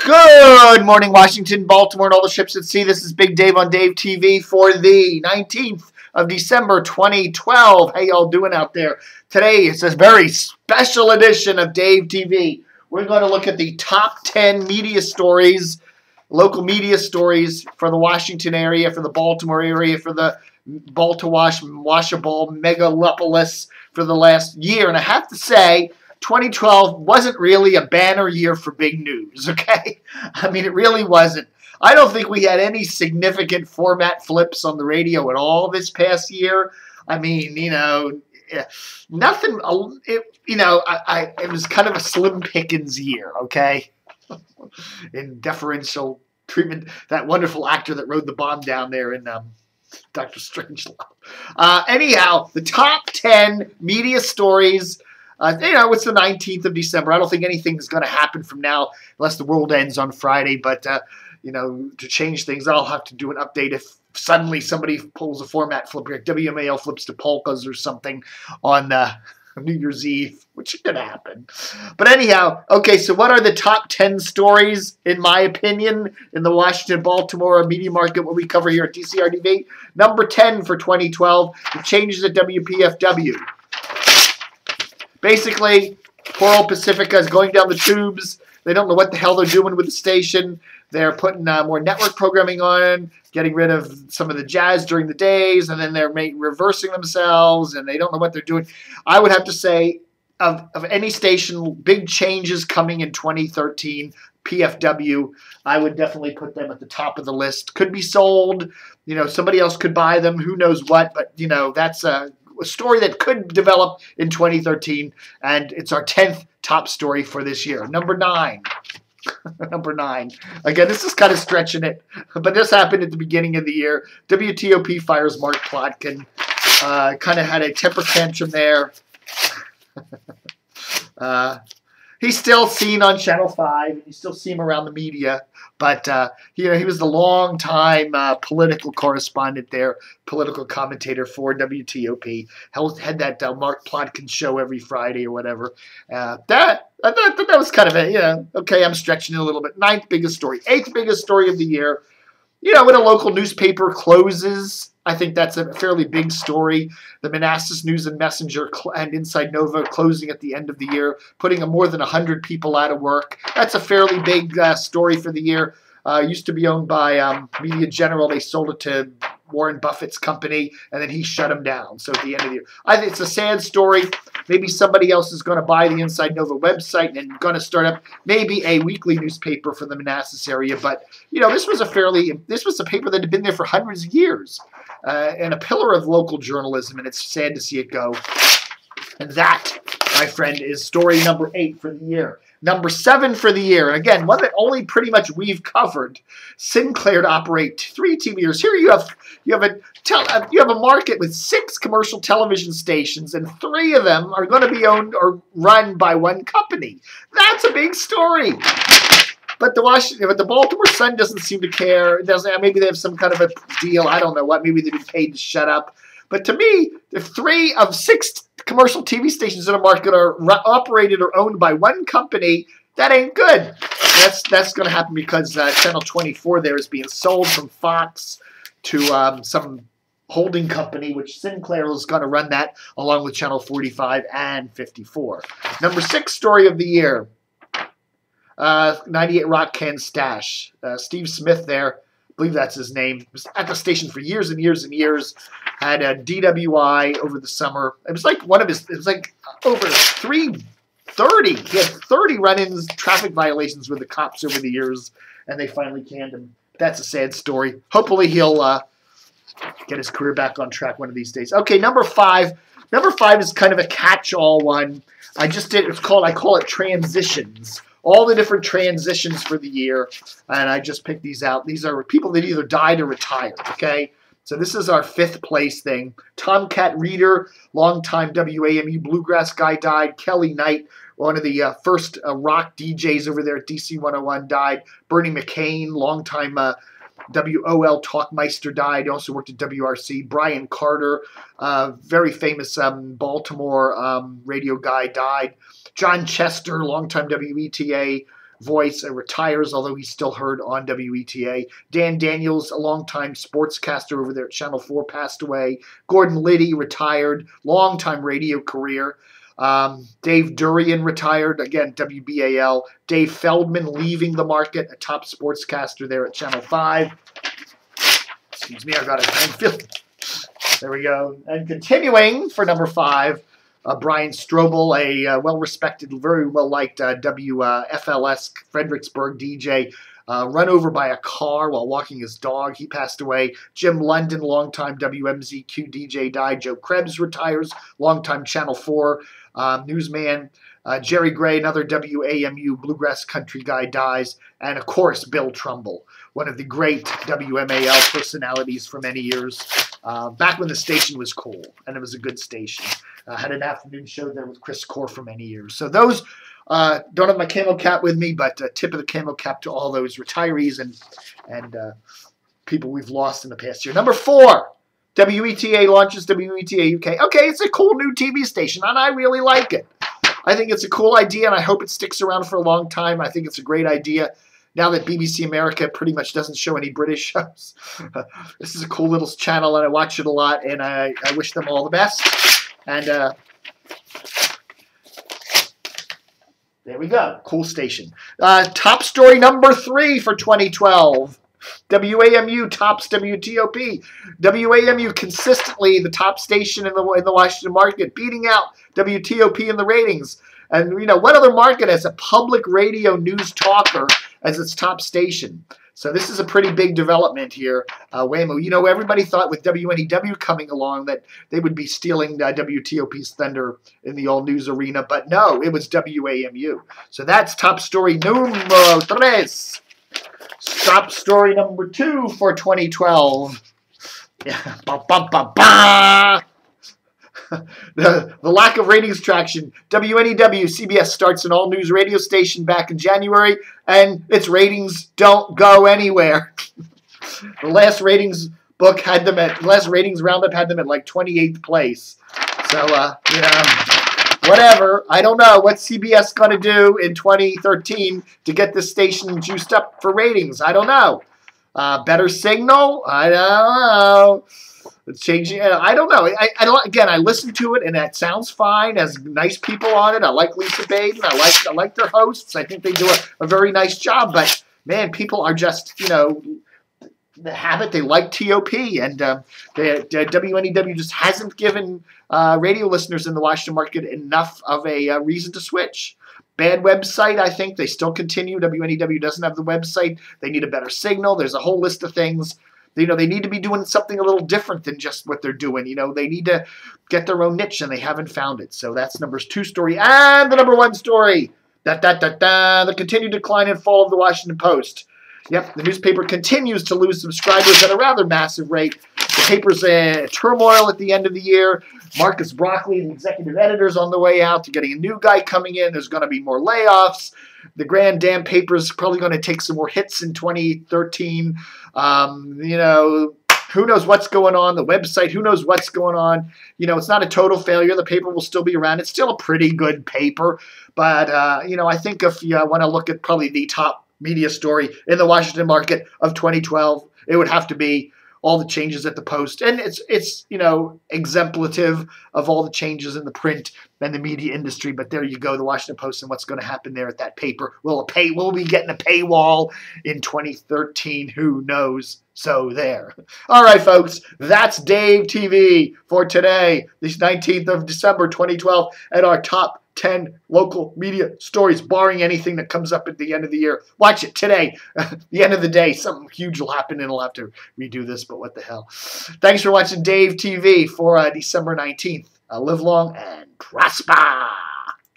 Good morning, Washington, Baltimore, and all the ships at sea. This is Big Dave on Dave TV for the 19th of December, 2012. How y'all doing out there? Today, it's a very special edition of Dave TV. We're going to look at the top 10 media stories, local media stories for the Washington area, for the Baltimore area, for the Washable megalopolis for the last year. And I have to say, 2012 wasn't really a banner year for big news, okay? I mean, it really wasn't. I don't think we had any significant format flips on the radio at all this past year. I mean, nothing, it was kind of a slim pickings year, okay? In deferential treatment, that wonderful actor that rode the bomb down there in Dr. Strangelove. Anyhow, the top 10 media stories. It's the 19th of December. I don't think anything's going to happen from now unless the world ends on Friday. But, to change things, I'll have to do an update if suddenly somebody pulls a format flip, like WMAL flips to polkas or something on New Year's Eve, which could happen. But anyhow, okay, so what are the top 10 stories, in my opinion, in the Washington-Baltimore media market, what we cover here at DCRTV? Number 10 for 2012, the changes at WPFW. Basically, poor old Pacifica is going down the tubes. They don't know what the hell they're doing with the station. They're putting more network programming on, getting rid of some of the jazz during the days, and then they're reversing themselves, and they don't know what they're doing. I would have to say, of any station, big changes coming in 2013, PFW, I would definitely put them at the top of the list. Could be sold. Somebody else could buy them. Who knows what, but, that's a story that could develop in 2013, and it's our 10th top story for this year. Number 9. Number 9. Again, this is kind of stretching it, but this happened at the beginning of the year. WTOP fires Mark Plotkin. Kind of had a temper tantrum there. He's still seen on Channel 5, and you still see him around the media, but he was the long-time political correspondent there, political commentator for WTOP. Had that Mark Plotkin show every Friday or whatever. That was kind of okay, I'm stretching it a little bit. 9th biggest story. 8th biggest story of the year. When a local newspaper closes, I think that's a fairly big story. The Manassas News and Messenger and Inside Nova closing at the end of the year, putting more than 100 people out of work. That's a fairly big story for the year. Used to be owned by Media General. They sold it to Warren Buffett's company, and then he shut them down. So at the end of the year, I think it's a sad story. Maybe somebody else is going to buy the Inside Nova website and going to start up maybe a weekly newspaper for the Manassas area. But this was a paper that had been there for hundreds of years, and a pillar of local journalism. And it's sad to see it go. And that, my friend, is story number 8 for the year. Number 7 for the year, and again, one that only pretty much we've covered. Sinclair to operate 3 TV years. Here you have a market with 6 commercial television stations, and 3 of them are going to be owned or run by one company. That's a big story. But the Baltimore Sun doesn't seem to care. Maybe they have some kind of a deal. I don't know what. Maybe they've been paid to shut up. But to me, if 3 of 6 commercial TV stations in a market are operated or owned by one company, that ain't good. That's going to happen because Channel 24 there is being sold from Fox to some holding company, which Sinclair is going to run that along with Channel 45 and 54. Number 6 story of the year, 98 Rock Can Stash. Steve Smith there, I believe that's his name, was at the station for years and years and years. Had a DWI over the summer. It was like over 330. He had 30 run-ins, traffic violations with the cops over the years, and they finally canned him. That's a sad story. Hopefully he'll get his career back on track one of these days. Okay, number 5. Number 5 is kind of a catch-all one. I call it transitions. All the different transitions for the year, and I just picked these out. These are people that either died or retired, okay? So this is our 5th place thing. Tomcat Reeder, longtime WAMU bluegrass guy, died. Kelly Knight, one of the first rock DJs over there at DC 101, died. Bernie McCain, longtime WOL Talkmeister, died. He also worked at WRC. Brian Carter, very famous Baltimore radio guy, died. John Chester, longtime WETA voice, retires, although he's still heard on WETA. Dan Daniels, a longtime sportscaster over there at Channel 4, passed away. Gordon Liddy, retired, longtime radio career. Dave Durian, retired, again, WBAL. Dave Feldman, leaving the market, a top sportscaster there at Channel 5. Excuse me, I got it. There we go. And continuing for number 5, Brian Strobel, a well-respected, very well-liked WFLS Fredericksburg DJ, run over by a car while walking his dog. He passed away. Jim London, longtime WMZQ DJ, died. Joe Krebs retires, longtime Channel 4 newsman. Jerry Gray, another WAMU bluegrass country guy, dies. And, of course, Bill Trumbull, one of the great WMAL personalities for many years, back when the station was cool, and it was a good station. Had an afternoon show there with Chris Core for many years. So those, don't have my camo cap with me, but tip of the camo cap to all those retirees and people we've lost in the past year. Number 4, WETA launches WETA UK. Okay, it's a cool new TV station, and I really like it. I think it's a cool idea, and I hope it sticks around for a long time. I think it's a great idea. Now that BBC America pretty much doesn't show any British shows. This is a cool little channel, and I watch it a lot, and I wish them all the best. And there we go. Cool station. Top story number 3 for 2012. WAMU tops WTOP. WAMU consistently the top station in the Washington market, beating out WTOP in the ratings. And, you know, what other market has a public radio news talker as its top station? So this is a pretty big development here, WAMU. You know, everybody thought with WNEW coming along that they would be stealing WTOP's thunder in the all-news arena, but no, it was WAMU. So that's top story numero 3. Top story number 2 for 2012. Yeah. Ba, ba, ba, ba. The lack of ratings traction. WNEW, CBS starts an all-news radio station back in January, and its ratings don't go anywhere. The last ratings book had them at, last ratings roundup had them at like 28th place. So, you know, whatever. I don't know what CBS going to do in 2013 to get this station juiced up for ratings. I don't know. Better signal? I don't know. It's changing. I don't know. Again, I listen to it, and it sounds fine. Has nice people on it. I like Lisa Baden. I like their hosts. I think they do a very nice job. But man, people are just, you know, the habit. They like TOP, and the WNEW just hasn't given radio listeners in the Washington market enough of a reason to switch. Bad website, I think. They still continue. WNEW doesn't have the website. They need a better signal. There's a whole list of things. You know, they need to be doing something a little different than just what they're doing. You know, they need to get their own niche, and they haven't found it. So that's number 2 story. And the number 1 story, the continued decline and fall of the Washington Post. Yep, the newspaper continues to lose subscribers at a rather massive rate. The paper's in turmoil at the end of the year. Marcus Broccoli, the executive editor, is on the way out to getting a new guy coming in. There's going to be more layoffs. The Grand Dam paper's probably going to take some more hits in 2013. You know, who knows what's going on? The website, who knows what's going on? You know, it's not a total failure. The paper will still be around. It's still a pretty good paper. But, you know, I think if you want to look at probably the top media story in the Washington market of 2012, it would have to be all the changes at the Post. And it's you know, exemplative of all the changes in the print and the media industry. But there you go, the Washington Post, and what's going to happen there at that paper. Will we getting a paywall in 2013? Who knows? So there. All right, folks, that's Dave TV for today, the 19th of December, 2012, and our top 10 local media stories, barring anything that comes up at the end of the year. Watch it today. At the end of the day, something huge will happen, and I'll have to redo this, but what the hell. Thanks for watching Dave TV for December 19th. Live long and prosper.